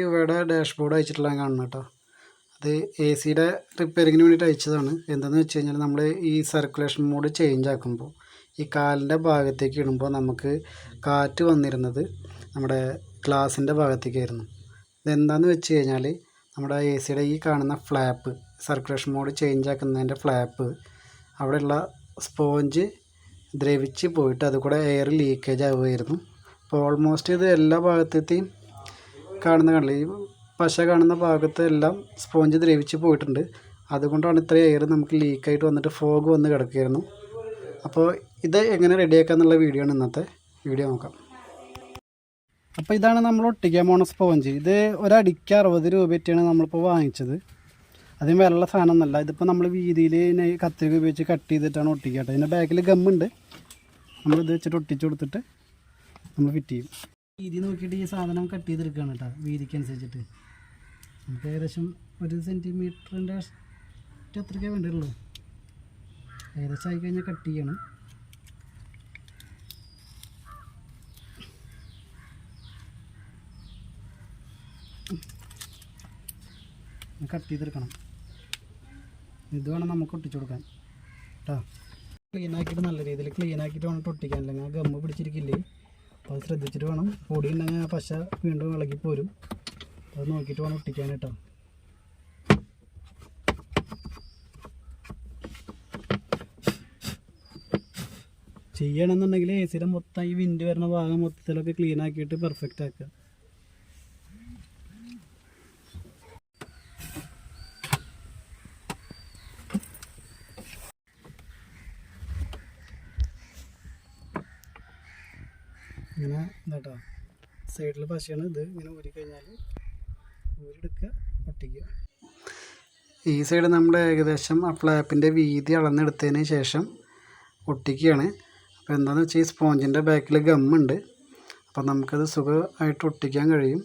ഇവിടെ ഡാഷ്ബോർഡ് അയച്ചിട്ടുള്ള കാണണം കേട്ടോ. അത് എ സിയുടെ റിപ്പയറിങ്ങിന് വേണ്ടിയിട്ട് അയച്ചതാണ്. എന്താണെന്ന് വെച്ച് കഴിഞ്ഞാൽ നമ്മൾ ഈ സർക്കുലേഷൻ മോഡ് ചേഞ്ച് ആക്കുമ്പോൾ ഈ കാലിൻ്റെ ഭാഗത്തേക്ക് ഇടുമ്പോൾ നമുക്ക് കാറ്റ് വന്നിരുന്നത് നമ്മുടെ ഗ്ലാസിൻ്റെ ഭാഗത്തേക്കായിരുന്നു. ഇതെന്താണെന്ന് വെച്ച് കഴിഞ്ഞാൽ നമ്മുടെ എ സിയുടെ ഈ കാണുന്ന ഫ്ലാപ്പ്, സർക്കുലേഷൻ മോഡ് ചേഞ്ച് ആക്കുന്നതിൻ്റെ ഫ്ലാപ്പ്, അവിടെയുള്ള സ്പോഞ്ച് ദ്രവിച്ച് പോയിട്ട് അതുകൂടെ എയർ ലീക്കേജ് ആവുമായിരുന്നു. അപ്പോൾ ഓൾമോസ്റ്റ് ഇത് എല്ലാ ഭാഗത്തെയും കണ്ടില്ല, ഈ പശ കാണുന്ന ഭാഗത്ത് എല്ലാം സ്പോഞ്ച് ദ്രവിച്ച് പോയിട്ടുണ്ട്. അതുകൊണ്ടാണ് ഇത്രയും എയർ നമുക്ക് ലീക്കായിട്ട് വന്നിട്ട് ഫോഗ് വന്ന് കിടക്കുകയായിരുന്നു. അപ്പോൾ ഇത് എങ്ങനെ റെഡിയാക്കുക എന്നുള്ള വീഡിയോ ആണ് ഇന്നത്തെ വീഡിയോ. നോക്കാം. അപ്പോൾ ഇതാണ് നമ്മൾ ഒട്ടിക്കാൻ പോണ സ്പോഞ്ച്. ഇത് ഒരടിക്ക് 60 രൂപയ്ക്കാണ് നമ്മളിപ്പോൾ വാങ്ങിച്ചത്. അതിന് വിലയുള്ള സാധനമൊന്നുമല്ല. ഇതിപ്പോൾ നമ്മൾ വീതിയിൽ കത്രിക ഉപയോഗിച്ച് കട്ട് ചെയ്തിട്ടാണ് ഒട്ടിക്കട്ടെ. ഇതിൻ്റെ ബാക്കിൽ ഗമ്മുണ്ട്. നമ്മളിത് വെച്ചിട്ട് ഒട്ടിച്ച് കൊടുത്തിട്ട് നമ്മൾ ഫിറ്റ് ചെയ്യും. വീതി നോക്കിയിട്ട് ഈ സാധനം കട്ട് ചെയ്തെടുക്കുകയാണ് കേട്ടോ, വീതിക്കനുസരിച്ചിട്ട്. നമുക്ക് ഏകദേശം 1 സെൻറ്റിമീറ്ററിൻ്റെ അത്രയ്ക്കേ വേണ്ടിയുള്ളൂ. ഏകദേശം ആയിക്കഴിഞ്ഞാൽ കട്ട് ചെയ്യണം. കട്ട് ചെയ്തെടുക്കണം. ഇത് വേണം നമുക്ക് ഒട്ടിച്ചു കൊടുക്കാൻ കേട്ടോ. ക്ലീനാക്കിയിട്ട് നല്ല രീതിയിൽ ക്ലീനാക്കിയിട്ട് വേണം ഒട്ടിക്കാൻ, അല്ലെങ്കിൽ ആ ഗമ്മ് പിടിച്ചിരിക്കില്ലേ. അപ്പോൾ അത് ശ്രദ്ധിച്ചിട്ട് വേണം. പൊടി ഉണ്ടെങ്കിൽ ആ പശ വീണ്ടും ഇളകിപ്പോരും. അത് നോക്കിയിട്ട് വേണം ഒട്ടിക്കാൻ കേട്ടോ. ചെയ്യണമെന്നുണ്ടെങ്കിൽ എ സിയുടെ മൊത്തം ഈ വിൻഡ് വരുന്ന ഭാഗം മൊത്തത്തിലൊക്കെ ക്ലീൻ ആക്കിയിട്ട് പെർഫെക്റ്റ് ആക്കുക. ഇങ്ങനെ എന്താട്ടോ സൈഡിൽ പശയാണ്. ഇത് ഇങ്ങനെ ഊരിക്കഴിഞ്ഞാൽ ഊരിയെടുക്കുക, ഒട്ടിക്കുക. ഈ സൈഡ് നമ്മുടെ ഏകദേശം ആ ഫ്ലാപ്പിൻ്റെ വീതി അളന്നെടുത്തതിന് ശേഷം ഒട്ടിക്കുകയാണ്. അപ്പോൾ എന്താണെന്ന് വെച്ചാൽ ഈ സ്പോഞ്ചിൻ്റെ ബാക്കിൽ ഗമ്മുണ്ട്. അപ്പോൾ നമുക്കത് സുഖമായിട്ട് ഒട്ടിക്കാൻ കഴിയും.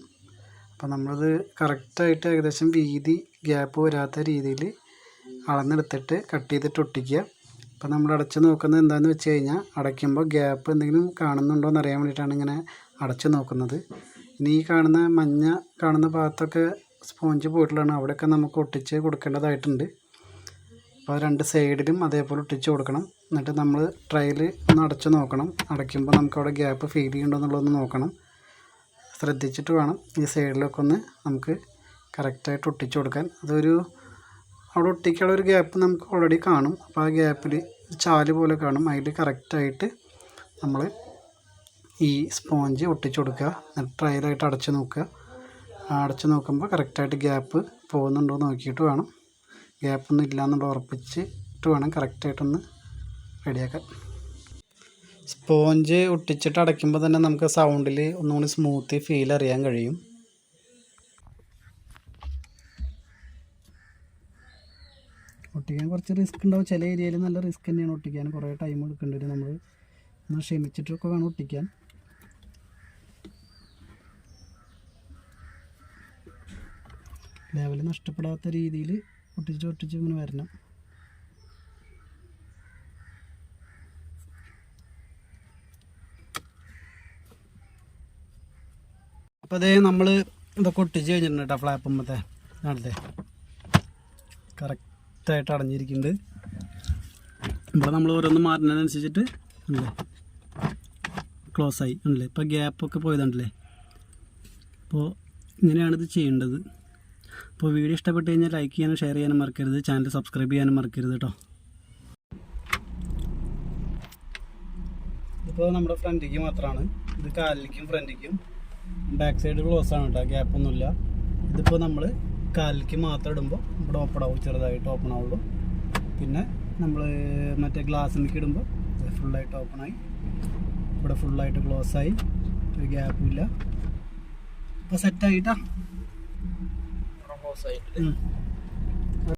അപ്പോൾ നമ്മളത് കറക്റ്റായിട്ട് ഏകദേശം വീതി ഗ്യാപ്പ് വരാത്ത രീതിയിൽ അളന്നെടുത്തിട്ട് കട്ട് ചെയ്തിട്ട് ഒട്ടിക്കുക. അപ്പോൾ നമ്മൾ അടച്ച് നോക്കുന്നത് എന്താണെന്ന് വെച്ച് കഴിഞ്ഞാൽ, അടയ്ക്കുമ്പോൾ ഗ്യാപ്പ് എന്തെങ്കിലും കാണുന്നുണ്ടോ എന്ന് അറിയാൻ വേണ്ടിയിട്ടാണ് ഇങ്ങനെ അടച്ച് നോക്കുന്നത്. ഇനി ഈ കാണുന്ന മഞ്ഞ കാണുന്ന ഭാഗത്തൊക്കെ സ്പോഞ്ച് പോയിട്ടുള്ളതാണ്. അവിടെയൊക്കെ നമുക്ക് ഒട്ടിച്ച് കൊടുക്കേണ്ടതായിട്ടുണ്ട്. അപ്പോൾ 2 സൈഡിലും അതേപോലെ ഒട്ടിച്ച് കൊടുക്കണം. എന്നിട്ട് നമ്മൾ ട്രയൽ ഒന്ന് അടച്ച് നോക്കണം. അടയ്ക്കുമ്പോൾ നമുക്ക് അവിടെ ഗ്യാപ്പ് ഫീൽ ചെയ്യുന്നുണ്ടോ എന്നുള്ളതൊന്ന് നോക്കണം. ശ്രദ്ധിച്ചിട്ട് വേണം ഈ സൈഡിലൊക്കെ ഒന്ന് നമുക്ക് കറക്റ്റായിട്ട് ഒട്ടിച്ച് കൊടുക്കാൻ. അതൊരു അവിടെ ഒട്ടിക്കാനുള്ള ഒരു ഗ്യാപ്പ് നമുക്ക് ഓൾറെഡി കാണും. അപ്പോൾ ആ ഗ്യാപ്പിൽ ചാല് പോലെ കാണും. അതിൽ കറക്റ്റായിട്ട് നമ്മൾ ഈ സ്പോഞ്ച് ഒട്ടിച്ച് കൊടുക്കുക. എന്നിട്ട് ട്രയലായിട്ട് അടച്ച് നോക്കുക. നോക്കുമ്പോൾ കറക്റ്റായിട്ട് ഗ്യാപ്പ് പോകുന്നുണ്ടോ നോക്കിയിട്ട് വേണം, ഗ്യാപ്പൊന്നും ഇല്ലയെന്നുണ്ടോ ഉറപ്പിച്ചിട്ട് വേണം കറക്റ്റായിട്ടൊന്ന് റെഡിയാക്കാൻ. സ്പോഞ്ച് ഒട്ടിച്ചിട്ട് അടയ്ക്കുമ്പോൾ തന്നെ നമുക്ക് സൗണ്ടിൽ ഒന്നുകൂടി സ്മൂത്ത് ഫീൽ അറിയാൻ കഴിയും. ഒട്ടിക്കാൻ കുറച്ച് റിസ്ക് ഉണ്ടാവും. ചില ഏരിയയിൽ നല്ല റിസ്ക് തന്നെയാണ് ഒട്ടിക്കാൻ. കുറേ ടൈം എടുക്കേണ്ടി വരും. നമ്മൾ ഒന്ന് ക്ഷമിച്ചിട്ടൊക്കെ വേണം ഒട്ടിക്കാൻ. ലെവൽ നഷ്ടപ്പെടാത്ത രീതിയിൽ ഒട്ടിച്ച് ഇങ്ങനെ വരണം. അപ്പോൾ അതേ നമ്മൾ ഇതൊക്കെ ഒട്ടിച്ച് കഴിഞ്ഞിട്ടുണ്ട് കേട്ടോ. ഫ്ലാപ്പുമ്പത്തെ നാളത്തെ കറക്റ്റായിട്ട് അടഞ്ഞിരിക്കുന്നുണ്ട്. ഇവിടെ നമ്മൾ ഓരോന്ന് മാറുന്നതിനനുസരിച്ചിട്ട് അല്ലേ ക്ലോസ് ആയി ഉണ്ടല്ലേ. ഇപ്പോൾ ഗ്യാപ്പൊക്കെ പോയതുണ്ടല്ലേ. അപ്പോൾ ഇങ്ങനെയാണിത് ചെയ്യേണ്ടത്. അപ്പോൾ വീഡിയോ ഇഷ്ടപ്പെട്ട് കഴിഞ്ഞാൽ ലൈക്ക് ചെയ്യാനും ഷെയർ ചെയ്യാനും മറക്കരുത്. ചാനൽ സബ്സ്ക്രൈബ് ചെയ്യാനും മറക്കരുത് കേട്ടോ. ഇതിപ്പോൾ നമ്മുടെ ഫ്രണ്ടിലേക്ക് മാത്രമാണ്. ഇത് കാലിലേക്കും ഫ്രണ്ടിലേക്കും ബാക്ക് സൈഡ് ക്ലോസ് ആണ് കേട്ടോ, ഗ്യാപ്പൊന്നുമില്ല. ഇതിപ്പോൾ നമ്മൾ കാലിലേക്ക് മാത്രം ഇടുമ്പോൾ ഇവിടെ ഓപ്പൺ ആവും, ചെറുതായിട്ട് ഓപ്പൺ ആവുള്ളൂ. പിന്നെ നമ്മൾ മറ്റേ ഗ്ലാസ്സിലേക്ക് ഇടുമ്പോൾ ഫുള്ളായിട്ട് ഓപ്പണായി, ഇവിടെ ഫുള്ളായിട്ട് ക്ലോസായി, ഒരു ഗ്യാപ്പും ഇല്ല. അപ്പോൾ സെറ്റായിട്ടാ ക്ലോസ് ആയിട്ട്